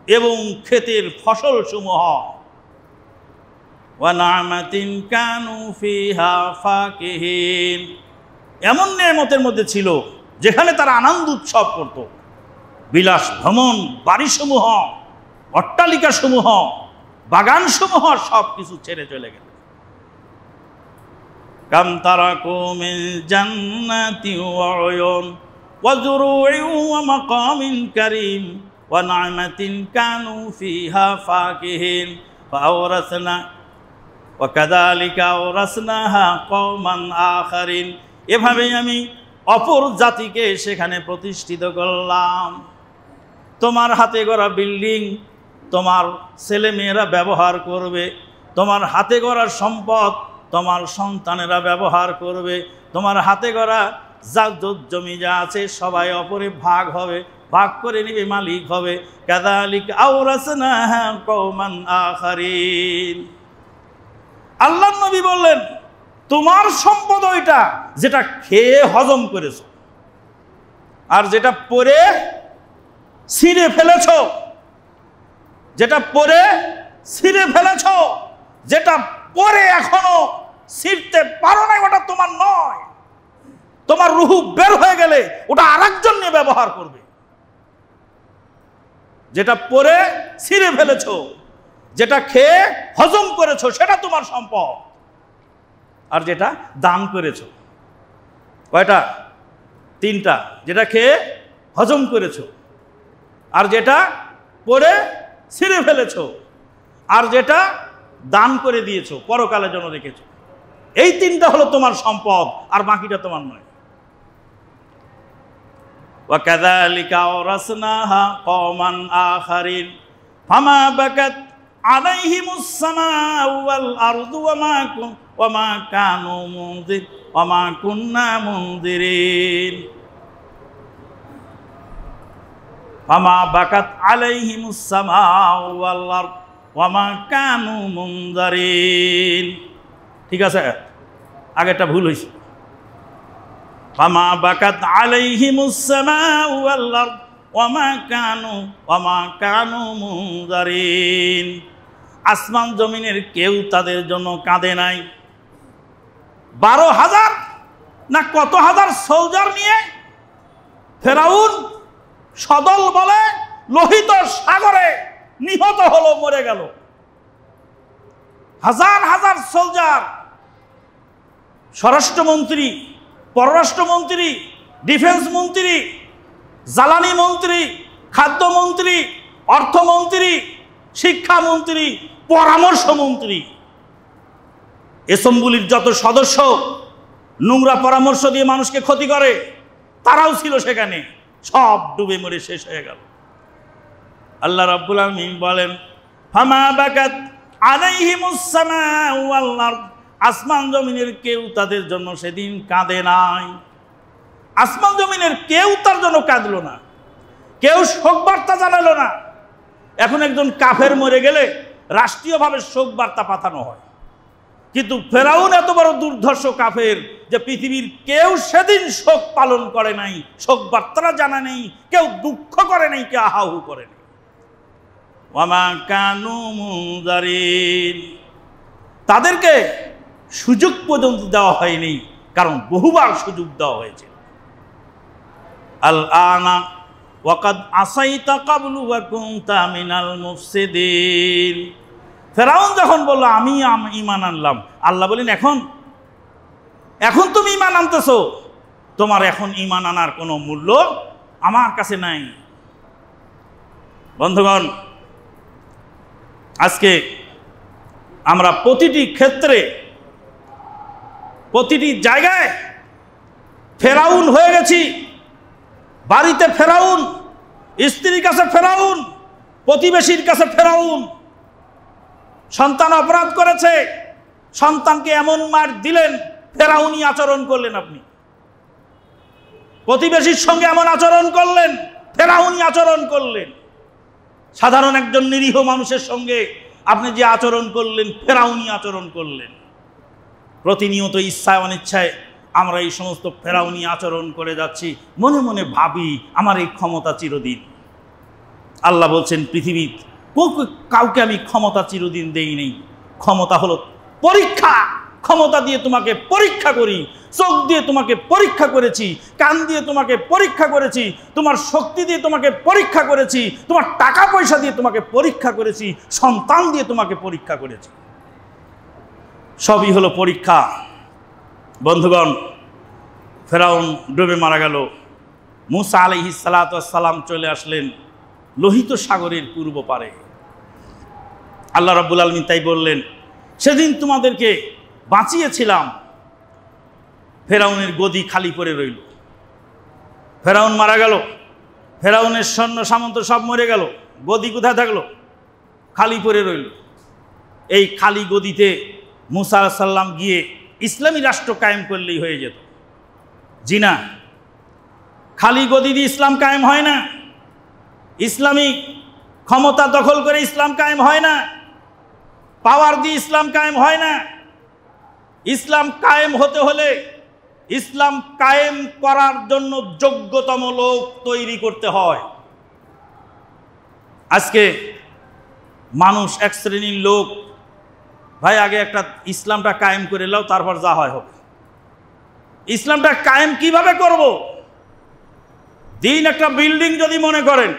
এবং ক্ষেতের ফসল সমূহ। ওয়া না'মাতিন কানু ফিহা ফাকিহিন, এমন নেয়ামতের মধ্যে ছিল যেখানে তারা আনন্দ উৎসব করত। বিলাস ভ্রমণ, বাড়িসমূহ, অট্টালিকা সমূহ, বাগান সমূহ সব কিছু ছেড়ে চলে গেল। কাম তারাকু মিন জান্নাতিন ওয়া উয়ুন ওয়া যুরু'in ওয়া মাকামিন কারীম ওয়া না'মাতিন কানু ফিহা ফাকিহিন ফাআওরাসনা ওয়া কাযালিকা আওরাসনাহা কওমান আখারিন, এভাবেই আমি অপর জাতিকে সেখানে প্রতিষ্ঠিত করলাম। তোমার হাতে গড়া বিল্ডিং তোমার ছেলেমেয়েরা ব্যবহার করবে, তোমার হাতে গড়া সম্পদ তোমার সন্তানেরা ব্যবহার করবে, তোমার হাতে গড়া জমি যা আছে সবাই অপরে ভাগ হবে, ভাগ করে নিবে, মালিক হবে। কাযালিকা আওরাসনাহা কওমান আখারিন। আল্লাহর নবী বললেন, তোমার সম্পদ ওইটা যেটা খেয়ে হজম করেছো, আর যেটা পরে ছিঁড়ে ফেলেছো, যেটা পরে ছিঁড়ে ফেলেছো, যেটা পরে এখনো ছিঁড়তে পারো না, ওটা তোমার নয়। তোমার রূহ বের হয়ে গেলে ওটা আরেকজন নিয়ে ব্যবহার করবে। যেটা পরে ছিঁড়ে ফেলেছো, যেটা খেয়ে হজম করেছো, সেটা তোমার সম্পদ। আর যেটা দান করেছো, কয়টা? 3টা। যেটা খেয়ে হজম করেছো, আর যেটা পরে ছিঁড়ে ফেলেছো, আর যেটা দান করে দিয়েছো, পরকালের জন্য রেখেছো। এই 3টা হলো তোমার সম্পদ, আর বাকিটা তোমার নয়। ওয়া কাযালিকা আওরাসনাহা কওমান আখারিন ফামা বাকাত আলাইহিমুস সামাউ ওয়াল আরদু ওয়া মা কানু মুনযির ওয়া মা কুন্না মুনযিরিন। ফামা বাকাত আলাইহিমুস সামাউ ওয়াল আরদু ওয়া মা কানু মুনযিরিন। ঠিক আছে, আগেরটা ভুল হয়েছে। ফামা বাকাত আলাইহিমুস সামাউ ওয়াল আরদু ওয়া মা কানু মুনযিরিন। আসমান জমিনের কেউ তাদের জন্য কাঁদে নাই। 12,000 না কত হাজার সোলজার নিয়ে ফেরাউন সদল বলে লোহিত সাগরে নিহত হলো, মরে গেল। হাজার হাজার সোলজার, স্বরাষ্ট্রমন্ত্রী, পররাষ্ট্রমন্ত্রী, ডিফেন্স মন্ত্রী, জ্বালানি মন্ত্রী, খাদ্যমন্ত্রী, অর্থমন্ত্রী, শিক্ষামন্ত্রী, পরামর্শমন্ত্রী, এসেম্বলির যত সদস্য নোংরা পরামর্শ দিয়ে মানুষকে ক্ষতি করে, তারাও ছিল সেখানে, সব ডুবে মরে শেষ হয়ে গেল। আল্লাহ রাব্বুল আলামিন বলেন, ফামা বাকাত আলাইহিমুস সামাউ ওয়াল আরদ, আসমান জমিনের কেউ তাদের জন্য সেদিন কাঁদে নাই। আসমান জমিনের কেউ তার জন্য কাঁদলো না, কেউ শোক বার্তা জানালো না। এখন একজন কাফের মরে গেলে রাষ্ট্রীয়ভাবে শোক বার্তা পাঠানো হয়, কিন্তু ফেরাউন এত বড় দুর্ধর্ষ কাফের যে পৃথিবীর কেউ সেদিন শোক পালন করে নাই, শোক বার্তা জানা নেই, কেউ দুঃখ করে নাই, কেউ আহাহু করে নাই। ওয়ামা কানু মুনজারিন, তাদেরকে সুযোগ পর্যন্ত দেওয়া হয়নি, কারণ বহুবার সুযোগ দেওয়া হয়েছে। আল আনা ওয়াকাদ আসাইতা ক্বাবলু ওয়া কুনতা মিনাল মুফসিদিন। ফেরাউন যখন বলল আমি ঈমান আনলাম, আল্লাহ বলেন এখন তুমি ঈমান আনতেছো, তোমার এখন ঈমান আনার কোনো মূল্য আমার কাছে নাই। বন্ধুগণ, আজকে আমরা প্রতিটি ক্ষেত্রে, প্রতিটি জায়গায় ফেরাউন হয়ে গেছি। বাড়িতে ফেরাউন, স্ত্রীর কাছে ফেরাউন, প্রতিবেশীর কাছে ফেরাউন। সন্তান অপরাধ করেছে, সন্তানকে এমন মার দিলেন, ফেরাউনি আচরণ করলেন আপনি। প্রতিবেশীর সঙ্গে এমন আচরণ করলেন, ফেরাউনি আচরণ করলেন। সাধারণ একজন নিরীহ মানুষের সঙ্গে আপনি যে আচরণ করলেন, ফেরাউনি আচরণ করলেন। প্রতিনিয়ত ইচ্ছায় অনিচ্ছায় আমরা এই সমস্ত ফেরাউনি আচরণ করে যাচ্ছি, মনে মনে ভাবি আমার এই ক্ষমতা চিরদিন। আল্লাহ বলছেন, পৃথিবীর কাউকে আমি ক্ষমতা চিরদিন দেই নেই। ক্ষমতা হলো পরীক্ষা, ক্ষমতা দিয়ে তোমাকে পরীক্ষা করি, চোখ দিয়ে তোমাকে পরীক্ষা করেছি, কান দিয়ে তোমাকে পরীক্ষা করেছি, তোমার শক্তি দিয়ে তোমাকে পরীক্ষা করেছি, তোমার টাকা পয়সা দিয়ে তোমাকে পরীক্ষা করেছি, সন্তান দিয়ে তোমাকে পরীক্ষা করেছি, সবই হলো পরীক্ষা। বন্ধুগণ, ফেরাউন ডুবে মারা গেল। মুসা আলাইহিস সালাতু ওয়াস সালাম চলে আসলেন লোহিত সাগরের পূর্ব পারে। আল্লাহ রাব্বুল আলামিন তাই বললেন, সেদিন তোমাদেরকে বাঁচিয়েছিলাম। ফেরাউনের গদি খালি পড়ে রইল। ফেরাউন মারা গেল, ফেরাউনের সৈন্য সামন্ত সব মরে গেল, গদি কোথায় থাকলো? খালি পড়ে রইল। এই খালি গদিতে মুসা আলাইহিস সালাম গিয়ে ইসলামী রাষ্ট্র কায়েম করলেই হয়ে যেত। জি না, খালি গদি দিয়ে ইসলাম কায়েম হয় না। ইসলামী ক্ষমতা দখল করে ইসলাম কায়েম হয় না, পাওয়ার দিয়ে ইসলাম কায়েম হয় না। ইসলাম কায়েম হতে হলে ইসলাম কায়েম করার জন্য যোগ্যতম লোক তৈরি করতে হয়। আজকে মানুষ এক শ্রেণীর লোক, ভাই আগে একটা ইসলামটা কায়েম করে নাও, তারপর যা হয় হবে। ইসলামটা কায়েম কিভাবে করব? দিন একটা বিল্ডিং যদি মনে করেন,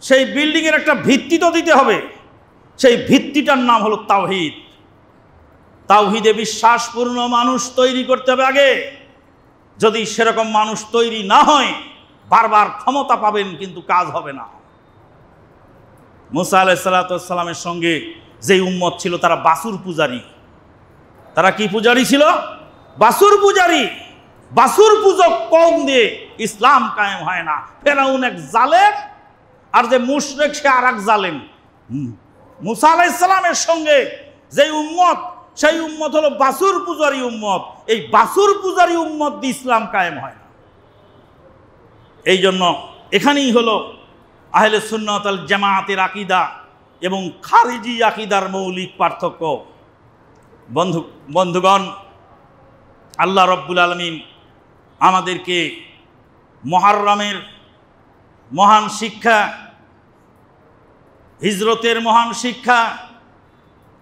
সেই বিল্ডিংয়ের একটা ভিত্তি তো দিতে হবে। সেই ভিত্তিটার নাম হলো তাওহীদ। তাওহীদে বিশ্বাসপূর্ণ মানুষ তৈরি করতে হবে আগে। যদি সেরকম মানুষ তৈরি না হয়, বারবার ক্ষমতা পাবেন কিন্তু কাজ হবে না। মুসা আলাইহিস সালাতু ওয়াস সালামের সঙ্গে যে উম্মত ছিল, তারা বাছুর পূজারী। তারা কি পূজারী ছিল? বাছুর পূজারী। বাছুর পূজক কওম দিয়ে ইসলাম কায়েম হয় না। ফেরাউন এক জালেম, আর যে মুশরিক সে আর এক জালেম। মুসা আলাইহিস সালামের সঙ্গে যে উম্মত, সেই উম্মত হলো বাছুর পূজারী উম্মত। এই বাছুর পূজারী উম্মত দিয়ে ইসলাম কায়েম হয় না। এই জন্য এখানেই হলো আহলে সুন্নাত ওয়াল জামাআতের আকীদা এবং খারিজি আকীদার মৌলিক পার্থক্য। বন্ধুগণ, আল্লাহ রব্বুল আলামিন আমাদেরকে মুহররমের মহান শিক্ষা, হিজরতের মহান শিক্ষা,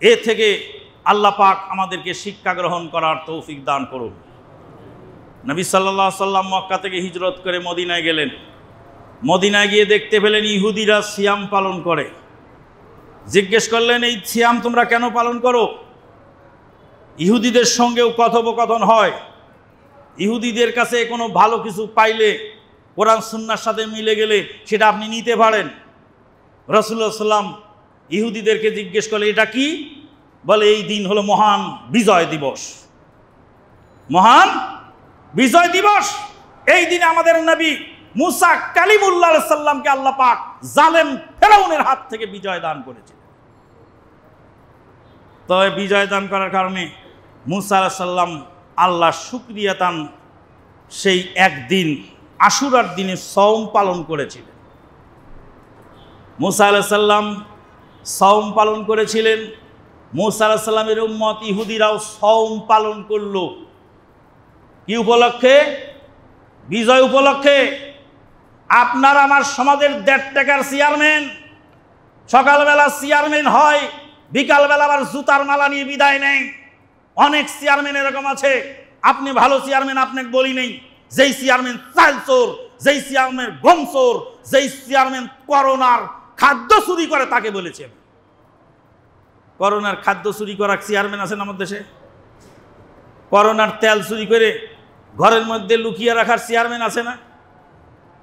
এ থেকে আল্লাহ পাক আমাদেরকে শিক্ষা গ্রহণ করার তৌফিক দান করুন। নবী সাল্লাল্লাহু আলাইহি সাল্লাম মক্কা থেকে হিজরত করে মদিনায় গেলেন। মদিনায় গিয়ে দেখতে পেলেন ইহুদিরা সিয়াম পালন করে। জিজ্ঞেস করলেন, এই সিয়াম তোমরা কেন পালন করো? ইহুদিদের সঙ্গেও কথোপকথন হয়। ইহুদিদের কাছে কোনো ভালো কিছু পাইলে, কোরআন সুন্নাহর সাথে মিলে গেলে সেটা আপনি নিতে পারেন। রাসূলুল্লাহ সাল্লাল্লাহু আলাইহি ওয়াসাল্লাম ইহুদিদেরকে জিজ্ঞেস করলে, এটা কি? বলে, এই দিন হলো মহান বিজয় দিবস। মহান বিজয় দিবস। এই দিনে আমাদের নবী মুসা কালিমুল্লাহ আলাইহিস সালামকে আল্লাহ পাক জালেম ফেরাউনের হাত থেকে বিজয় দান করেছে। তবে বিজয় দান করার কারণে মুসা আলাইহিস সালাম আল্লাহর শুকরিয়া দান সেই একদিন আশুরার দিনে সওম পালন করেছিলেন। মুসা আলাইহিস সালাম সওম পালন করেছিলেন। মুসা আলাইহিস সালামের উম্মত ইহুদিরাও সওম পালন করল। কি উপলক্ষে? বিজয় উপলক্ষে। আপনার আমার সমাজের 1.5 টাকার চেয়ারম্যান সকালবেলা চেয়ারম্যান হয়, বিকালবেলা আবার জুতার মালা নিয়ে বিদায় নেয়। অনেক চেয়ারম্যান এরকম আছে। আপনি ভালো চেয়ারম্যান, আপনাকে বলি নেই। যেই চেয়ারম্যান চাল চোর, যেই চেয়ারম্যান গম চোর, যেই চেয়ারম্যান করোনার খাদ্য চুরি করে তাকে বলেছেন। করোনার খাদ্য চুরি করা চেয়ারম্যান আছেন আমাদের দেশে? করোনার তেল চুরি করে ঘরের মধ্যে লুকিয়ে রাখার চেয়ারম্যান আছে না?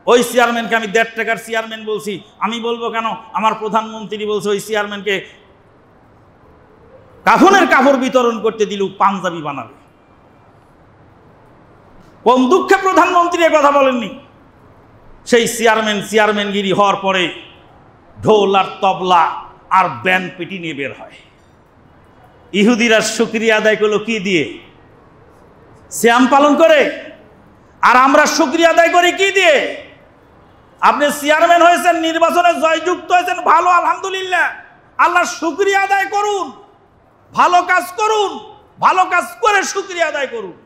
ওই চেয়ারম্যানকে আমি 1.5 টাকার চেয়ারম্যান বলছি। আমি বলবো কেন? আমার প্রধানমন্ত্রী বলছে ওই চেয়ারম্যানকে কাফনের কাপড় বিতরণ করতে দিলেও পাঞ্জাবি বানাবে। কোন দুঃখে প্রধানমন্ত্রী কথা বলেননি? সেই চেয়ারম্যানগিরি হওয়ার পরে ঢোল আর তবলা আর ব্যান্ড পেটি নিয়ে বের হয়। ইহুদিরা শুকরিয়া আদায় করলো কি দিয়ে? সিয়াম পালন করে। আর আমরা শুকরিয়া আদায় করি কি দিয়ে? আপনি চেয়ারম্যান হয়েছেন, নির্বাচনে জয়যুক্ত হয়েছেন, ভালো, আলহামদুলিল্লাহ। আল্লাহর শুকরিয়া আদায় করুন, ভালো কাজ করুন, ভালো কাজ করে শুকরিয়া আদায় করুন।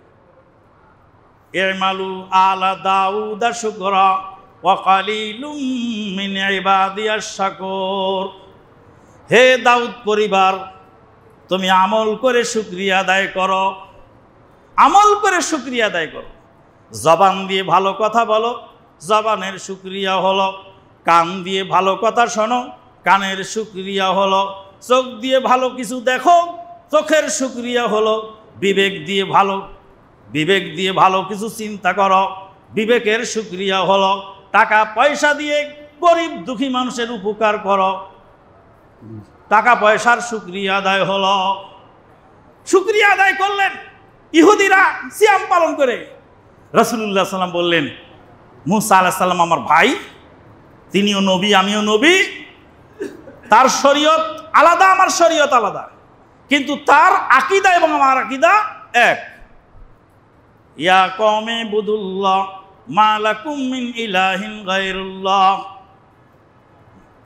ইমালু আলা দাউদা শুকরা ওয়া কালিলুম মিন ইবাদিয়াশ শাকুর। হে দাউদ পরিবার, তুমি আমল করে শুকরিয়া আদায় করো, আমল করে শুকরিয়া আদায় করো। জবান দিয়ে ভালো কথা বলো, জবানের শুকরিয়া হলো। কান দিয়ে ভালো কথা শোনো, কানের শুকরিয়া হলো। চোখ দিয়ে ভালো কিছু দেখো, চোখের শুকরিয়া হলো। বিবেক দিয়ে ভালো কিছু চিন্তা করো, বিবেকের শুকরিয়া হলো। টাকা পয়সা দিয়ে গরিব দুঃখী মানুষের উপকার করো, টাকা পয়সার শুকরিয়া আদায় হলো। শুকরিয়া আদায় করলেন ইহুদিরা সিয়াম পালন করে। রাসূলুল্লাহ সাল্লাম বললেন, মুসা আলাইহিস সালাম আমার ভাই, তিনিও নবী, আমিও নবী। তার শরীয়ত আলাদা, আমার শরীয়ত আলাদা, কিন্তু তার আকীদা এবং আমার আকীদা এক। ইয়া কওমি বুদুল্লাহ মা লাকুম মিন ইলাহিন গায়রুল্লাহ।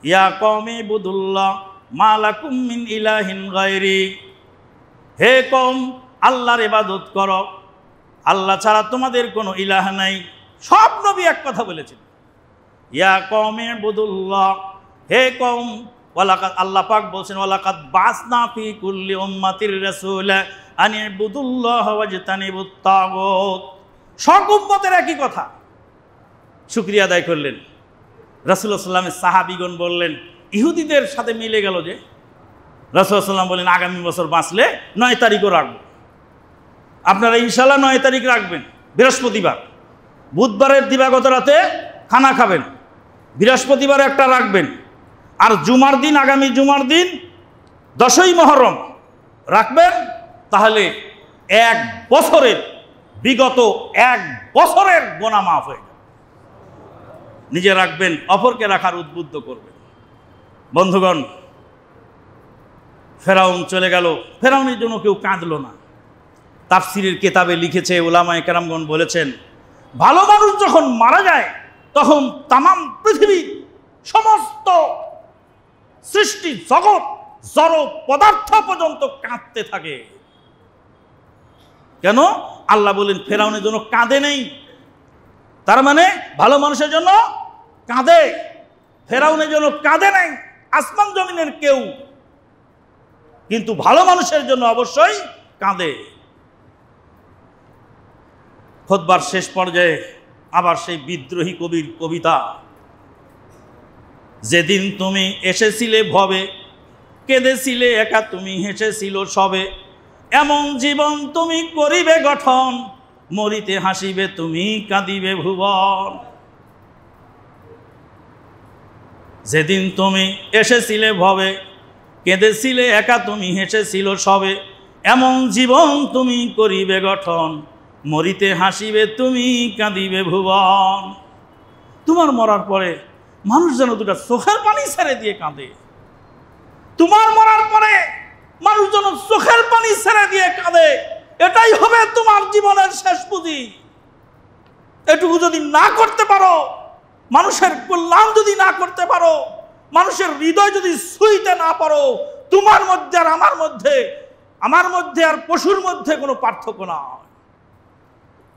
ইয়া কওমি বুদুল্লাহ মা লাকুম মিন ইলাহিন গায়রি। হে কওম, আল্লাহর ইবাদত করো, আল্লাহ ছাড়া তোমাদের কোনো ইলাহ নাই। সব নবী এক কথা বলেছেন, ইয়া কওমি বুদুল্লাহ। হে কওম, ওয়ালাকাদ, আল্লাহ পাক বলছেন, ওয়ালাকাদ বাসনা ফি কুল্লি উম্মাতির রাসূলা আন ইবুদুল্লাহ ওয়াজতানিবুত তাগুত। সব উম্মতের একই কথা। শুকরিয়া আদায় করলেন। রাসূলুল্লাহ সাল্লাল্লাহু আলাইহি ওয়াসাল্লামের সাহাবীগণ বললেন, ইহুদিদের সাথে মিলে গেল যে। রাসূলুল্লাহ সাল্লাল্লাহু আলাইহি ওয়াসাল্লাম বলেন, আগামী বছর বাঁচলে 9 তারিখও রাখবো। আপনারা ইনশাআল্লাহ 9 তারিখ রাখবেন, বৃহস্পতিবার। বুধবারের দিবাগত রাতে খানা খাবেন, বৃহস্পতিবার একটা রাখবেন। আর জুমার দিন, আগামী জুমার দিন 10ই মুহররম রাখবেন। তাহলে 1 বছরের, বিগত 1 বছরের গোনা মাফ হয়ে যাবে। নিজে রাখবেন, অপরকে রাখার উদ্বুদ্ধ করবেন। বন্ধুগণ, ফেরাউন চলে গেল, ফেরাউনের জন্য কেউ কাঁদল না। তাফসিরের কিতাবে লিখেছে, উলামায়ে কেরামগণ বলেছেন, ভালো মানুষ যখন মারা যায় তখন তামাম পৃথিবীর সমস্ত সৃষ্টি জগৎ, জড় পদার্থ পর্যন্ত কাঁদতে থাকে। কেন? আল্লাহ বলেন ফেরাউনের জন্য কাঁদে নেই, তার মানে ভালো মানুষের জন্য কাঁদে। ফেরাউনের জন্য কাঁদে নাই আসমান জমিনের কেউ, কিন্তু ভালো মানুষের জন্য অবশ্যই কাঁদে। খুতবার শেষ পর্যায়ে আবার সেই বিদ্রোহী কবির কবিতা, যেদিন তুমি এসেছিলে ভবে, কেঁদেছিলে একা তুমি, হেসেছিল সবে, এমন জীবন তুমি করিবে গঠন, মরিতে হাসিবে তুমি, কাঁদিবে ভুবন। যেদিন তুমি এসেছিলে ভবে, কেঁদেছিলে একা তুমি, হেসেছিল সবে, এমন জীবন তুমি করিবে গঠন, মরিতে হাসিবে তুমি, কাঁদিবে ভুবন। তোমার মরার পরে মানুষ যেন দুটা চোখের পানি ছেড়ে দিয়ে কাঁদে। তোমার মরার পরে মানুষ যেন চোখের পানি ছেড়ে দিয়ে কাঁদে। এটাই হবে তোমার জীবনের শেষ পুঁজি। এটুকু যদি না করতে পারো, মানুষের কল্যাণ যদি না করতে পারো, মানুষের হৃদয় যদি ছুঁইতে না পারো, তোমার মধ্যে আর আমার মধ্যে আর পশুর মধ্যে কোনো পার্থক্য না।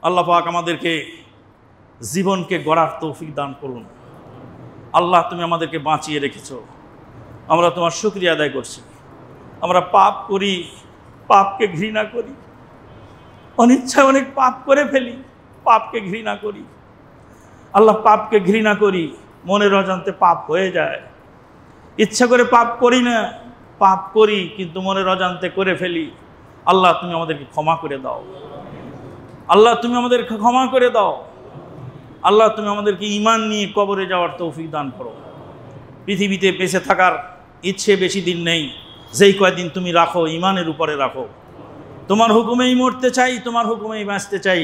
আল্লাহ পাক আমাদেরকে জীবনকে গড়ার তৌফিক দান করুন। আল্লাহ, তুমি আমাদেরকে বাঁচিয়ে রেখেছো, আমরা তোমার শুকরিয়া আদায় করছি। আমরা পাপ করি, পাপকে ঘৃণা করি, অনিচ্ছায় অনেক পাপ করে ফেলি, পাপকে ঘৃণা করি। আল্লাহ, পাপকে ঘৃণা করি, মনের অজান্তে পাপ হয়ে যায়। ইচ্ছা করে পাপ করি না, পাপ করি কিন্তু মনের অজান্তে করে ফেলি। আল্লাহ, তুমি আমাদেরকে ক্ষমা করে দাও। আল্লাহ, তুমি আমাদেরকে ক্ষমা করে দাও। আল্লাহ, তুমি আমাদেরকে ঈমান নিয়ে কবরে যাওয়ার তৌফিক দান করো। পৃথিবীতে বেঁচে থাকার ইচ্ছে বেশি দিন নেই, যেই কয়দিন তুমি রাখো ঈমানের উপরে রাখো। তোমার হুকুমেই মরতে চাই, তোমার হুকুমেই বাঁচতে চাই,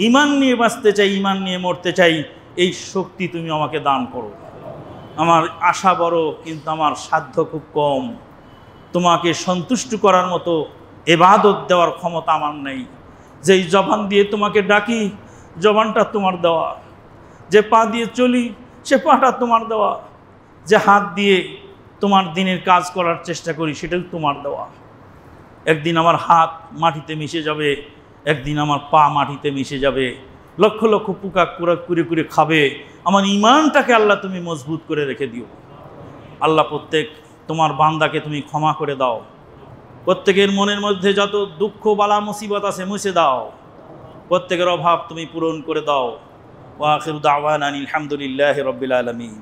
ঈমান নিয়ে বাঁচতে চাই, ঈমান নিয়ে মরতে চাই। এই শক্তি তুমি আমাকে দান করো। আমার আশা বড়, কিন্তু আমার সাধ্য খুব কম। তোমাকে সন্তুষ্ট করার মতো ইবাদত দেওয়ার ক্ষমতা আমার নেই। যেই জবান দিয়ে তোমাকে ডাকি, জবানটা তোমার দেওয়া। যে পা দিয়ে চলি, সে পাটা তোমার দেওয়া। যে হাত দিয়ে তোমার দিনের কাজ করার চেষ্টা করি, সেটাও তোমার দেওয়া। একদিন আমার হাত মাটিতে মিশে যাবে, একদিন আমার পা মাটিতে মিশে যাবে। লক্ষ লক্ষ পোকা কুরে কুরে খাবে। আমার ঈমানটাকে আল্লাহ তুমি মজবুত করে রেখে দিও। আল্লাহ, প্রত্যেক তোমার বান্দাকে তুমি ক্ষমা করে দাও। প্রত্যেকের মনের মধ্যে যত দুঃখ বালা মুসিবত আছে মুছে দাও। প্রত্যেকের অভাব তুমি পূরণ করে দাও। ওয়া আখিরু দাওয়ানা আনিল হামদুলিল্লাহি রাব্বিল আলামিন।